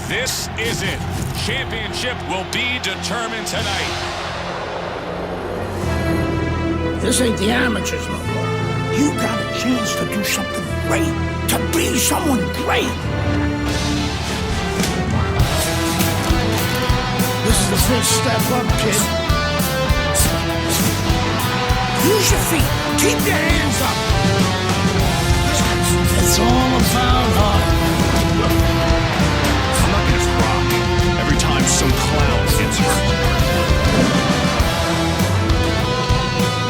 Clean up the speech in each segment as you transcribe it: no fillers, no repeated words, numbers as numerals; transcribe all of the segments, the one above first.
This is it. Championship will be determined tonight. This ain't the amateurs no more. You got a chance to do something great, to be someone great. This is the first step up, kid. Use your feet. Keep your hands up. It's all about heart. I'm not gonna cry every time some clown gets hurt.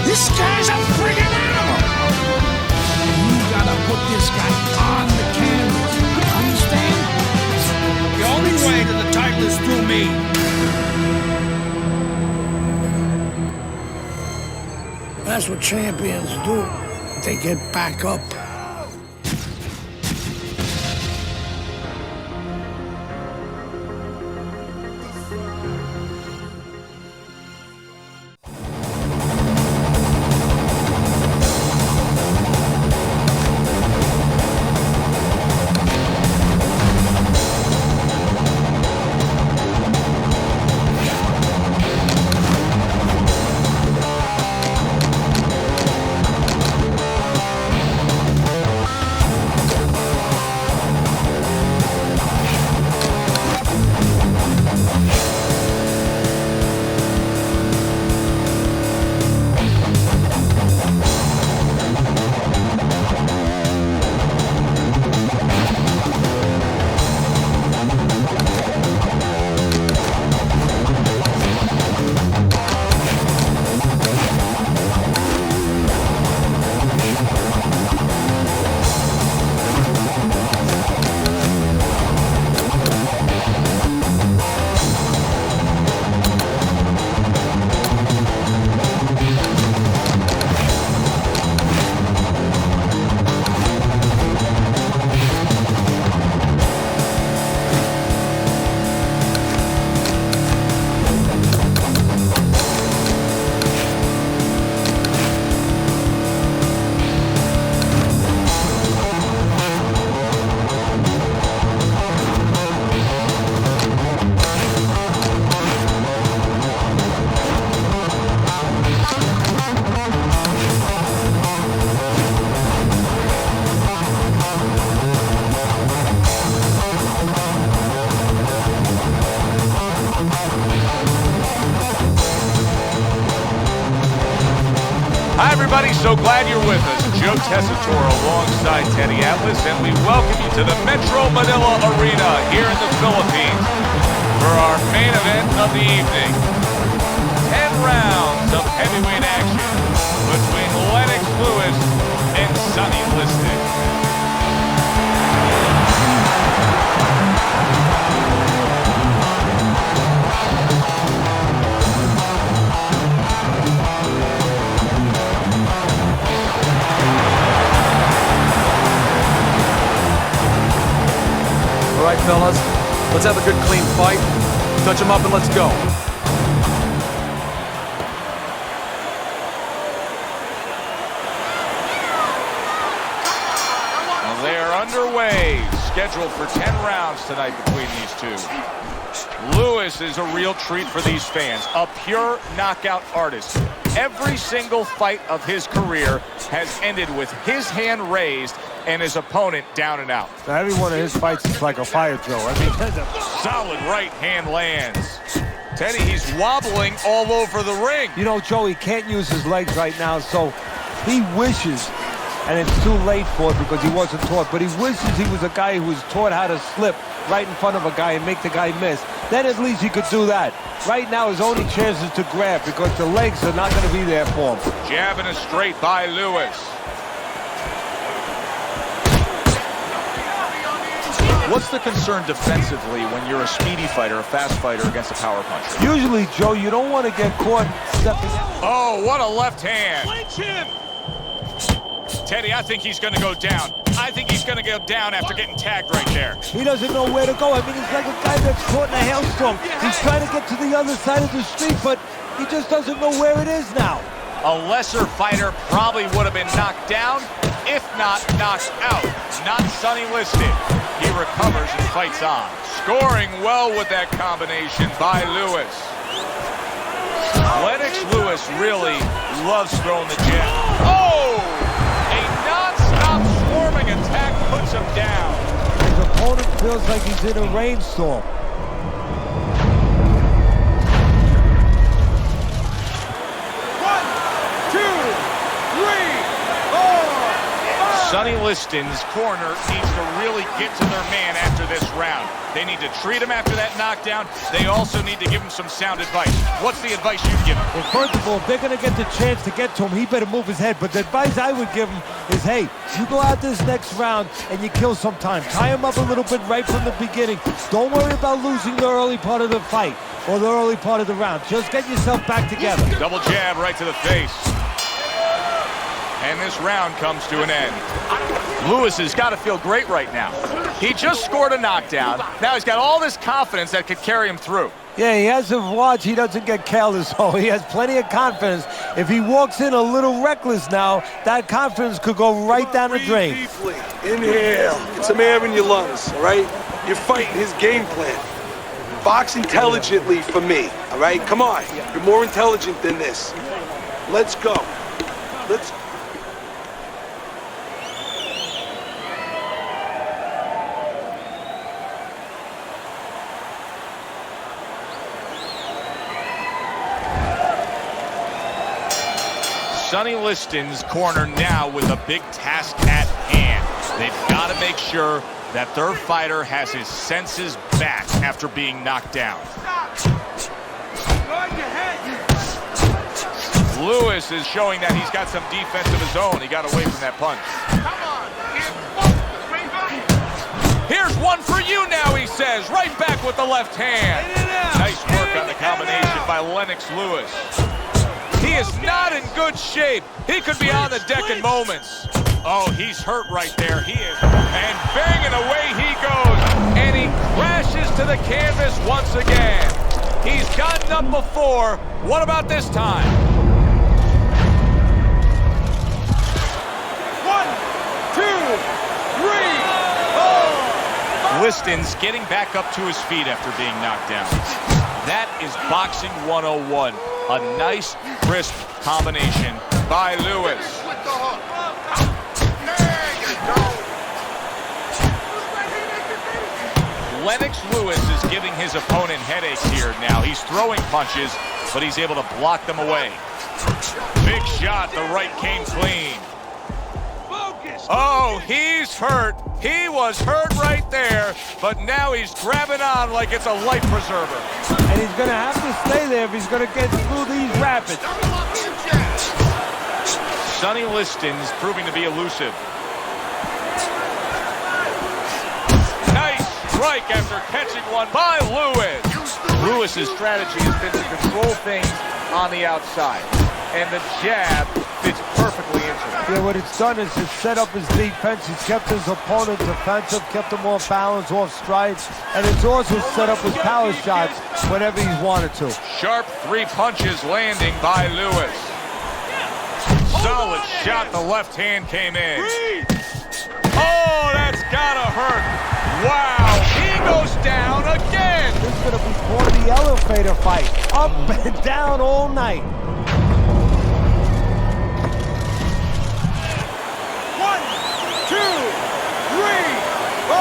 This guy's a friggin' animal. You gotta put this guy on the canvas. Understand? The only way to the title is through me. That's what champions do. They get back up. Hi, everybody. So glad you're with us. Joe Tessitore alongside Teddy Atlas, and we welcome you to the Metro Manila Arena here in the Philippines for our main event of the evening. 10 rounds of heavyweight action between Lennox Lewis and Sonny Liston. All right, fellas, let's have a good, clean fight. Touch them up and let's go. Well, they are underway, scheduled for 10 rounds tonight between these two. Lewis is a real treat for these fans, a pure knockout artist. Every single fight of his career has ended with his hand raised and his opponent down and out. Now, every one of his fights is like a fire drill. I mean, solid right hand lands. Teddy, he's wobbling all over the ring. you know, Joe, he can't use his legs right now, so he wishes, and it's too late for it because he wasn't taught, but he wishes he was a guy who was taught how to slip right in front of a guy and make the guy miss. Then at least he could do that. Right now, his only chance is to grab because the legs are not going to be there for him. Jabbing a straight by Lewis. What's the concern defensively when you're a speedy fighter, a fast fighter against a power puncher? Usually, Joe, you don't want to get caught stepping out. Oh, what a left hand. Clinch him. Teddy, I think he's going to go down. I think he's going to go down after getting tagged right there. He doesn't know where to go. I mean, he's like a guy that's caught in a hailstorm. He's trying to get to the other side of the street, but he just doesn't know where it is now. A lesser fighter probably would have been knocked down if not knocked out. Not Sonny Liston. He recovers and fights on. Scoring well with that combination by Lewis. Lennox Lewis really loves throwing the jab. Oh! A non-stop swarming attack puts him down. His opponent feels like he's in a rainstorm. Sonny Liston's corner needs to really get to their man after this round. They need to treat him after that knockdown. They also need to give him some sound advice. What's the advice you'd give him? Well, first of all, if they're going to get the chance to get to him, he better move his head. But the advice I would give him is, hey, you go out this next round and you kill some time. Tie him up a little bit right from the beginning. Don't worry about losing the early part of the fight or the early part of the round. Just get yourself back together. Double jab right to the face. And this round comes to an end. Lewis has got to feel great right now. He just scored a knockdown. Now he's got all this confidence that could carry him through. Yeah, he has to watch he doesn't get careless. So he has plenty of confidence. If he walks in a little reckless now, that confidence could go right down the drain. Deeply. Inhale. Get some air in your lungs, all right? You're fighting his game plan. Box intelligently for me, all right? Come on. You're more intelligent than this. Let's go. Let's Sonny Liston's corner now with a big task at hand. They've got to make sure that their fighter has his senses back after being knocked down. Lewis is showing that he's got some defense of his own. He got away from that punch. Here's one for you now, he says. Right back with the left hand. Nice work on the combination by Lennox Lewis. He is not in good shape. He could be on the deck in moments. Oh, he's hurt right there. He is. And banging away he goes. And he crashes to the canvas once again. He's gotten up before. What about this time? 1, 2, 3, 4. Liston's getting back up to his feet after being knocked down. That is boxing 101. A nice, crisp combination by Lewis. Lennox Lewis is giving his opponent headaches here now. He's throwing punches, but he's able to block them away. Big shot, the right came clean. Oh, he's hurt. He was hurt right there, but now he's grabbing on like it's a life preserver. And he's going to have to stay there if he's going to get through these rapids. Sonny Liston's proving to be elusive. Nice strike after catching one by Lewis. Lewis's strategy has been to control things on the outside, and the jab fits perfectly into it. Yeah, what it's done is it's set up his defense. He's kept his opponent defensive, kept him off balance, off strides, and it's also set up his power shots whenever he's wanted to. Sharp three punches landing by Lewis. Solid shot, the left hand came in. Oh, that's gotta hurt. Wow, he goes down again. This is gonna be for the elevator fight. Up and down all night. 1, 2, 3, 4,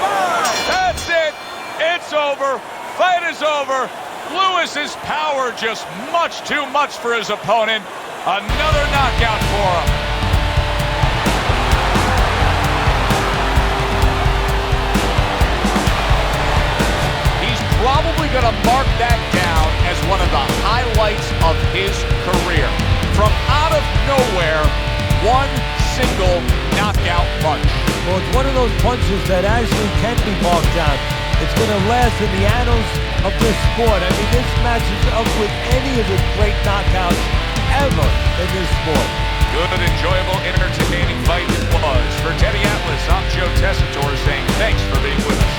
5. That's it. It's over. Fight is over. Lewis's power just much too much for his opponent. Another knockout for him. He's probably going to mark that down as one of the highlights of his career. From out of nowhere, one single knockout punch. Well, it's one of those punches that actually can be marked down. It's going to last in the annals of this sport. I mean, this matches up with any of the great knockouts ever in this sport. Good, enjoyable, entertaining fight it was. For Teddy Atlas, I'm Joe Tessitore saying thanks for being with us.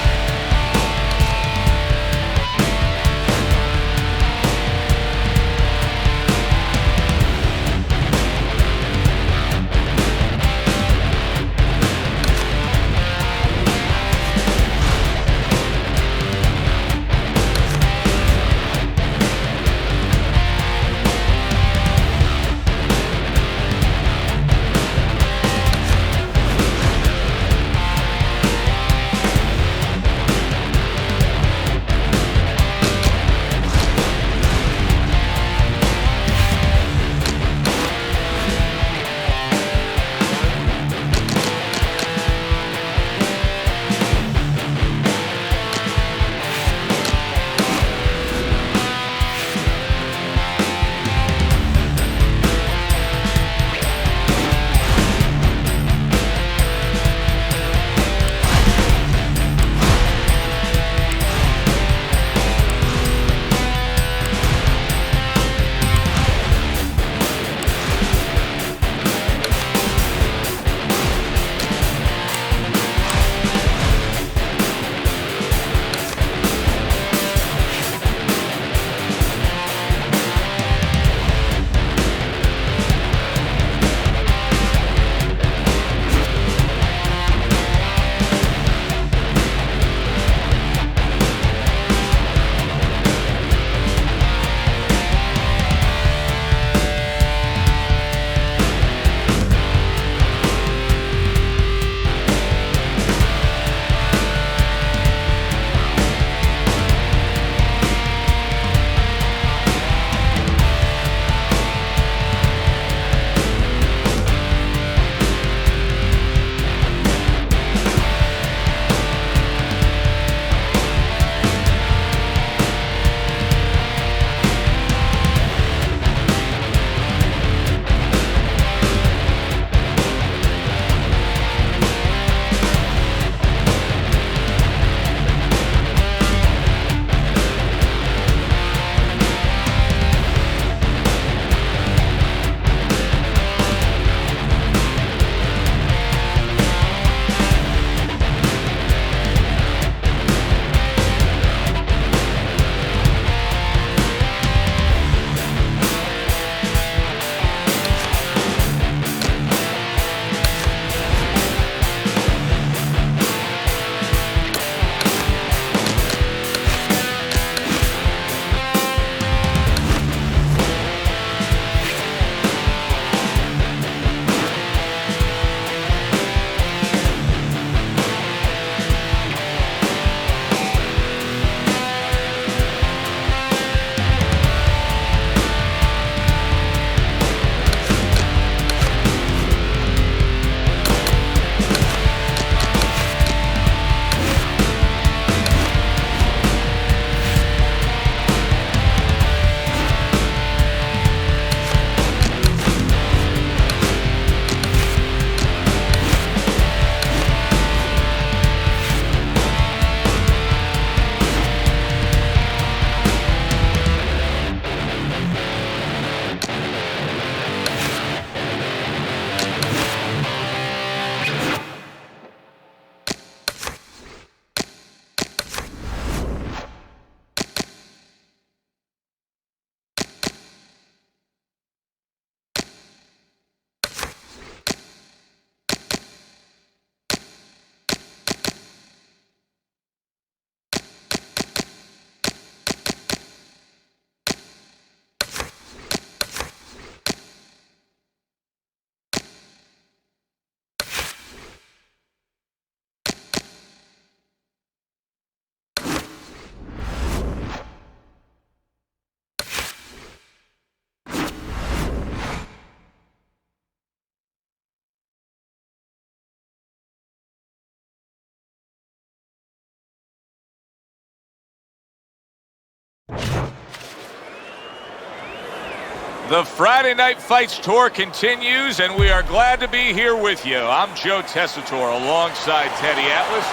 The Friday Night Fights tour continues, and we are glad to be here with you. I'm Joe Tessitore alongside Teddy Atlas,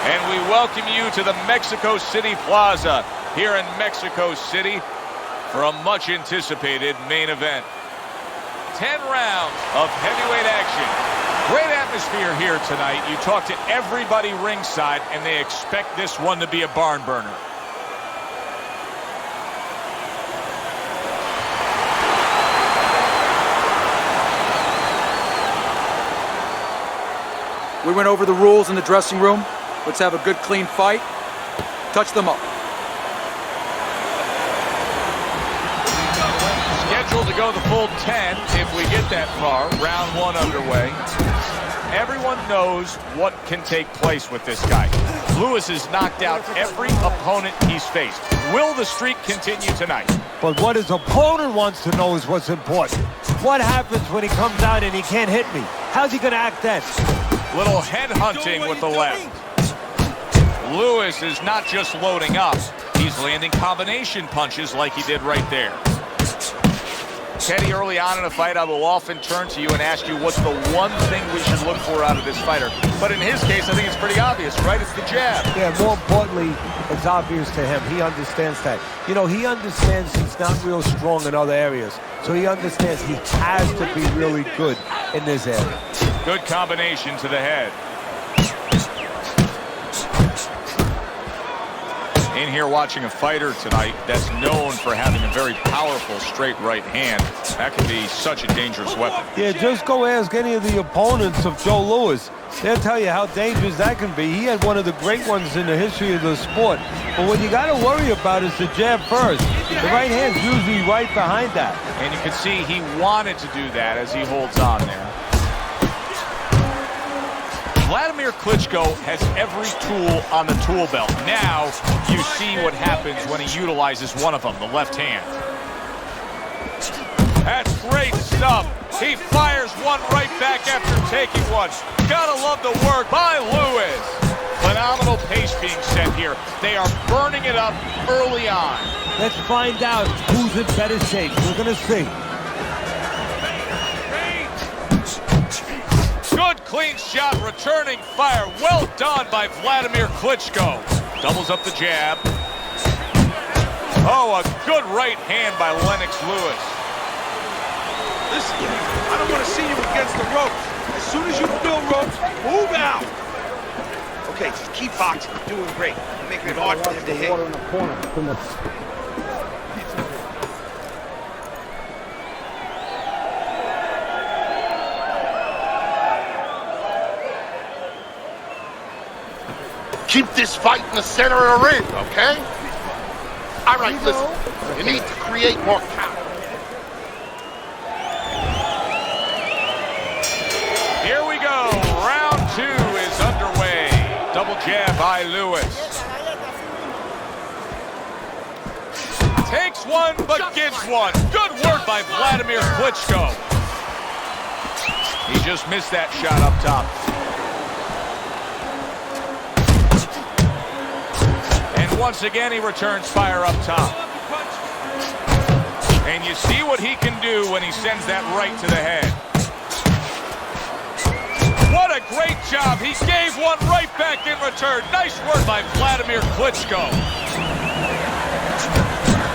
and we welcome you to the Mexico City Plaza here in Mexico City for a much-anticipated main event. 10 rounds of heavyweight action. Great atmosphere here tonight. You talk to everybody ringside, and they expect this one to be a barn burner. We went over the rules in the dressing room. Let's have a good, clean fight. Touch them up. Scheduled to go the full 10 if we get that far. Round 1 underway. Everyone knows what can take place with this guy. Lewis has knocked out every opponent he's faced. Will the streak continue tonight? But what his opponent wants to know is what's important. What happens when he comes out and he can't hit me? How's he going to act then? Little head hunting with the left. Lewis is not just loading up. He's landing combination punches like he did right there. Teddy, early on in a fight, I will often turn to you and ask you what's the one thing we should look for out of this fighter. But in his case, I think it's pretty obvious, right? It's the jab. Yeah, more importantly, it's obvious to him. He understands that. You know, he understands he's not real strong in other areas. So he understands he has to be really good in this area. Good combination to the head. In here watching a fighter tonight that's known for having a very powerful straight right hand. That can be such a dangerous weapon. Yeah, just go ask any of the opponents of Joe Louis. They'll tell you how dangerous that can be. He had one of the great ones in the history of the sport. But what you got to worry about is the jab first. The right hand's usually right behind that. And you can see he wanted to do that as he holds on there. Vladimir Klitschko has every tool on the tool belt. Now you see what happens when he utilizes one of them, the left hand. That's great stuff. He fires one right back after taking one. Gotta love the work by Lewis. Phenomenal pace being set here. They are burning it up early on. Let's find out who's in better shape. We're gonna see. Good clean shot, returning fire. Well done by Vladimir Klitschko. Doubles up the jab. Oh, a good right hand by Lennox Lewis. Listen, I don't want to see you against the ropes. As soon as you feel ropes, move out. Okay, just keep boxing. You're doing great. You're making it hard for him to hit. Keep this fight in the center of the ring, okay? All right, listen. You need to create more power. Here we go. Round 2 is underway. Double jab by Lewis. Takes one, but gives one. Good work by Vladimir Klitschko. He just missed that shot up top. Once again, he returns fire up top. And you see what he can do when he sends that right to the head. What a great job. He gave one right back in return. Nice work by Vladimir Klitschko.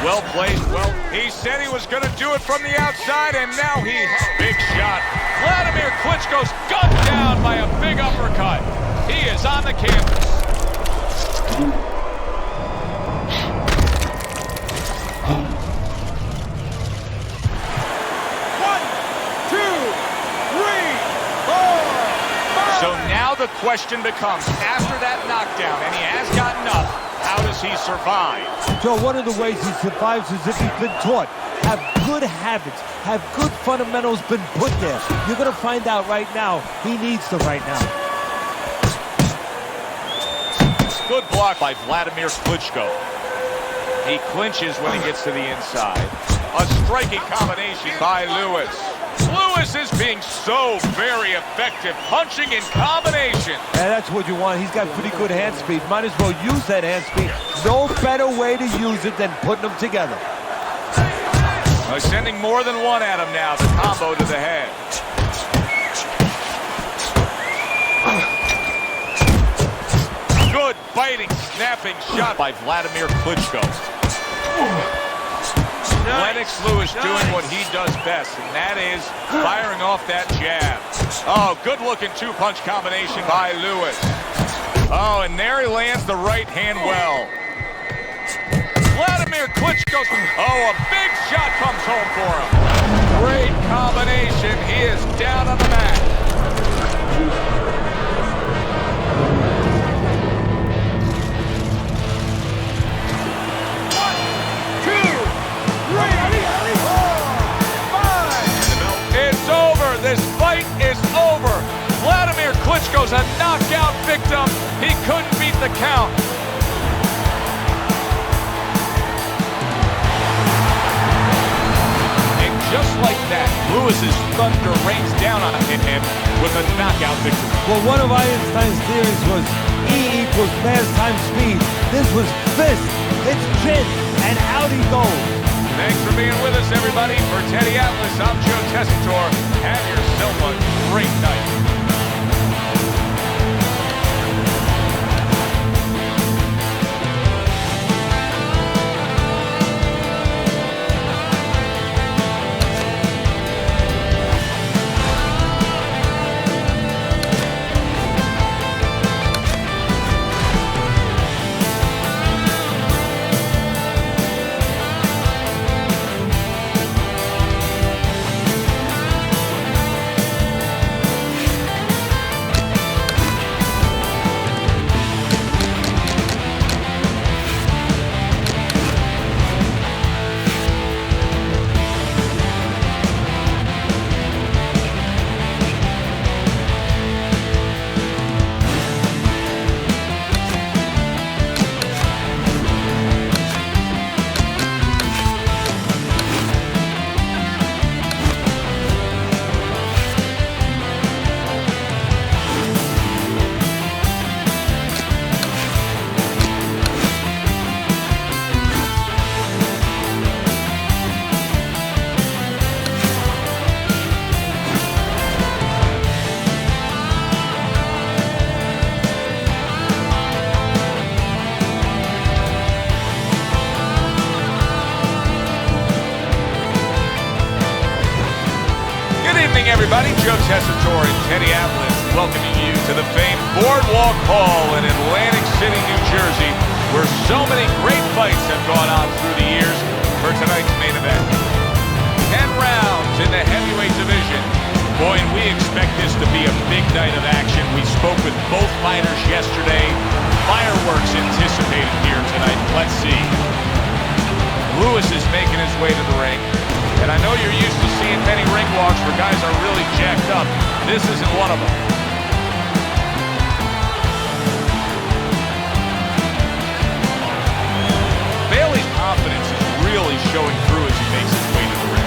Well placed. Well, he said he was going to do it from the outside, and now he big shot. Vladimir Klitschko's gunned down by a big uppercut. He is on the canvas. So now the question becomes, after that knockdown, and he has gotten up, how does he survive? Joe, one of the ways he survives is if he's been taught. Have good habits, have good fundamentals been put there. You're going to find out right now, he needs them right now. Good block by Vladimir Klitschko. He clinches when he gets to the inside. A striking combination by Lewis. Lewis is being so very effective, punching in combination. Yeah, that's what you want. He's got pretty good hand speed. Might as well use that hand speed No better way to use it than putting them together. Sending more than one at him now. The combo to the head. Good biting, snapping shot by Vladimir Klitschko. Lennox Lewis doing what he does best, and that is firing off that jab. Oh, good-looking two-punch combination by Lewis. Oh, and there he lands the right hand well. Vladimir Klitschko. Oh, a big shot comes home for him. Great combination. He is down on the mat. It's over. This fight is over. Vladimir Klitschko's a knockout victim. He couldn't beat the count. And just like that, Lewis's thunder rains down on him with a knockout victory. Well, one of Einstein's theories was E equals mass times speed. This was fist. It's chin. And out he goes. Thanks for being with us, everybody. For Teddy Atlas, I'm Joe Tessitore. Have yourself a great night. Everybody, Joe Tessitore and Teddy Atlas welcoming you to the famed Boardwalk Hall in Atlantic City, New Jersey, where so many great fights have gone on through the years for tonight's main event. 10 rounds in the heavyweight division. Boy, and we expect this to be a big night of action. We spoke with both fighters yesterday. Fireworks anticipated here tonight. Let's see. Lewis is making his way to the ring. And I know you're used to seeing many ring walks where guys are really jacked up. This isn't one of them. Bailey's confidence is really showing through as he makes his way to the ring.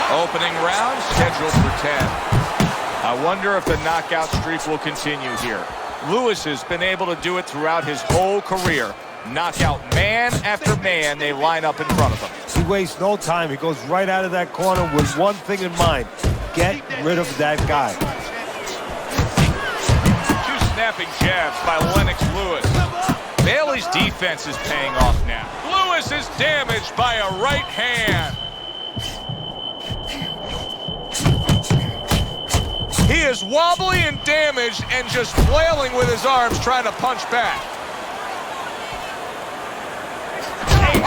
Opening round scheduled for 10. I wonder if the knockout streak will continue here. Lewis has been able to do it throughout his whole career. Knockout man after man, they line up in front of him. He wastes no time. He goes right out of that corner with one thing in mind. Get rid of that guy. Two snapping jabs by Lennox Lewis. Bailey's defense is paying off now. Lewis is damaged by a right hand. He is wobbly and damaged and just flailing with his arms trying to punch back.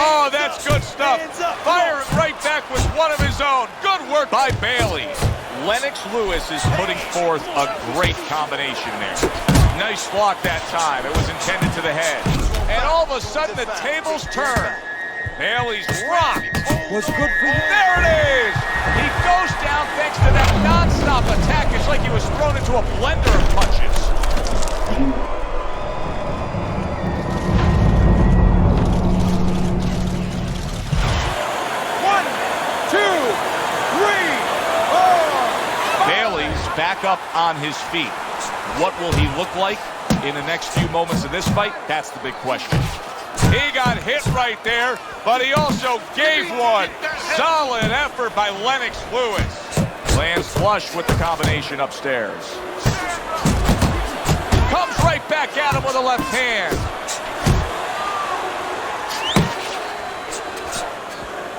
Oh, that's good stuff. Firing right back with one of his own. Good work by Bailey. Lennox Lewis is putting forth a great combination there. Nice block that time. It was intended to the head. And all of a sudden the tables turn. Bailey's rocked. What's good for you? There it is! He goes down thanks to that non-stop attack. It's like he was thrown into a blender of punches. One, two, three, four. Bailey's back up on his feet. What will he look like in the next few moments of this fight? That's the big question. He got hit right there, but he also gave one. Solid effort by Lennox Lewis. Lands flush with the combination upstairs. Comes right back at him with a left hand.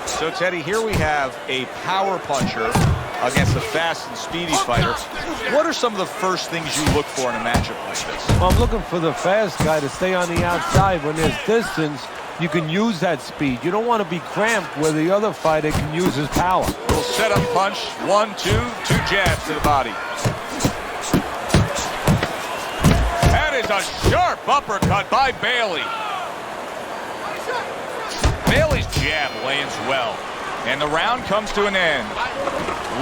So, Teddy, here we have a power puncher against a fast and speedy fighter. What are some of the first things you look for in a matchup like this? Well, I'm looking for the fast guy to stay on the outside. When there's distance, you can use that speed. You don't want to be cramped where the other fighter can use his power. Little setup punch. 1, 2 jabs to the body. That is a sharp uppercut by Bailey. Bailey's jab lands well, and the round comes to an end.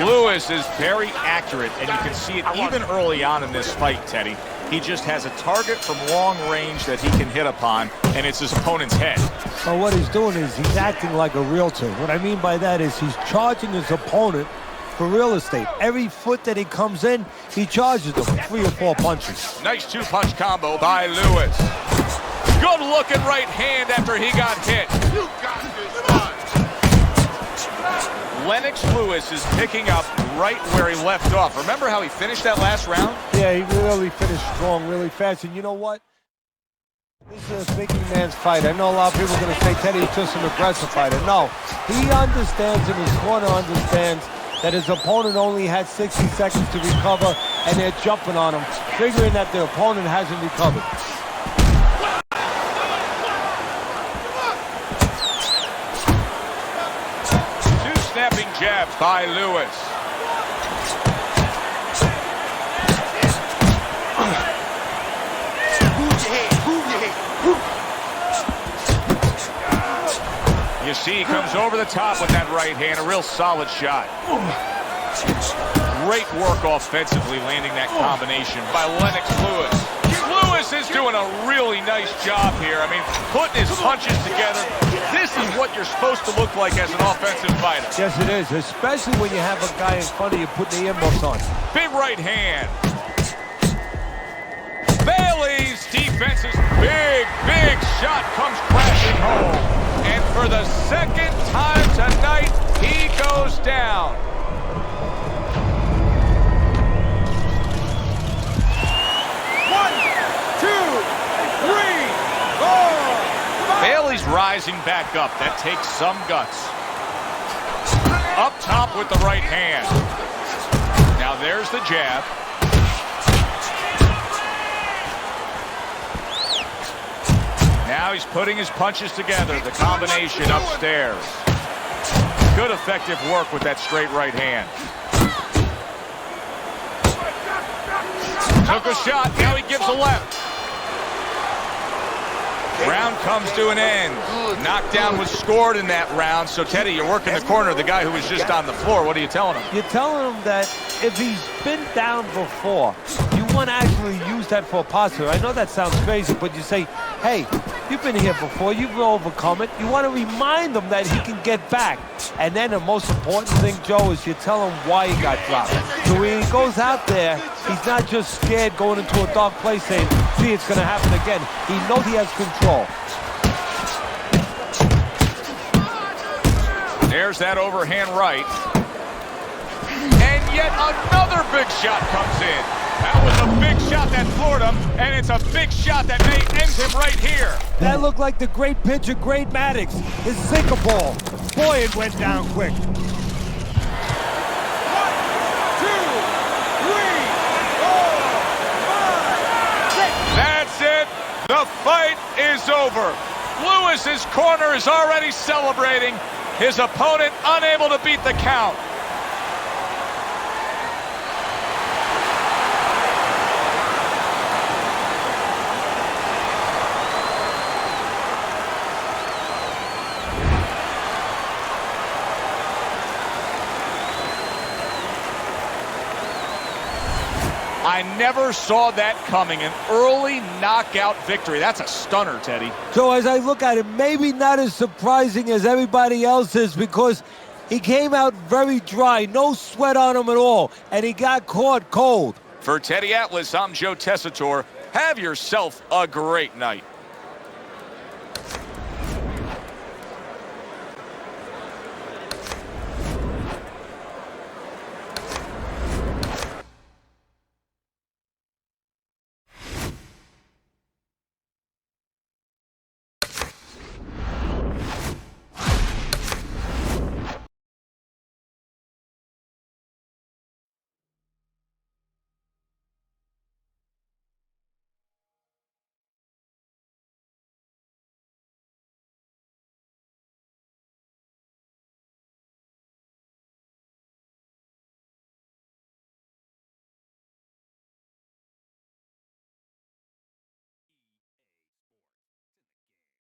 Lewis is very accurate, and you can see it even early on in this fight, Teddy. He just has a target from long range that he can hit upon, and it's his opponent's head. So what he's doing is he's acting like a realtor. What I mean by that is he's charging his opponent for real estate. Every foot that he comes in, he charges him 3 or 4 punches. Nice 2-punch combo by Lewis. Good looking right hand after he got hit. You got this one. Lennox Lewis is picking up right where he left off. Remember how he finished that last round? Yeah, he really finished strong, really fast. And you know what? This is a thinking man's fight. I know a lot of people are going to say Teddy's just an aggressive fighter. No, he understands and his corner understands that his opponent only had 60 seconds to recover, and they're jumping on him, figuring that the opponent hasn't recovered. Snapping jabs by Lewis. You see, he comes over the top with that right hand, a real solid shot. Great work offensively, landing that combination by Lennox Lewis. Lewis is doing a really nice job here. I mean, putting his punches together. This is what you're supposed to look like as an offensive fighter. Yes, it is, especially when you have a guy in front of you putting the earmuffs on. Big right hand. Bailey's defense's big shot comes crashing home. And for the second time tonight, he goes down. Bailey's rising back up. That takes some guts. Up top with the right hand. Now there's the jab. Now he's putting his punches together. The combination upstairs. Good effective work with that straight right hand. Took a shot. Now he gives a left. Round comes to an end. Knockdown was scored in that round. So, Teddy, you're working the corner of the guy who was just on the floor. What are you telling him? You're telling him that if he's been down before, you want to actually use that for a positive. I know that sounds crazy, but you say, hey, you've been here before. You've overcome it. You want to remind him that he can get back. And then the most important thing, Joe, is you tell him why he got dropped. So when he goes out there, he's not just scared going into a dark place saying, see, it's going to happen again. He knows he has control. There's that overhand right. And yet another big shot comes in. That was a big shot that floored him, and it's a big shot that may end him right here. That looked like the great pitcher, Great Maddox, his sinker ball. Boy, it went down quick. 1, 2, 3, 4, 5, 6. That's it. The fight is over. Lewis's corner is already celebrating. His opponent unable to beat the count. I never saw that coming. An early knockout victory. That's a stunner, Teddy. So as I look at it, maybe not as surprising as everybody else is, because he came out very dry, no sweat on him at all, and he got caught cold. For Teddy Atlas, I'm Joe Tessitore. Have yourself a great night.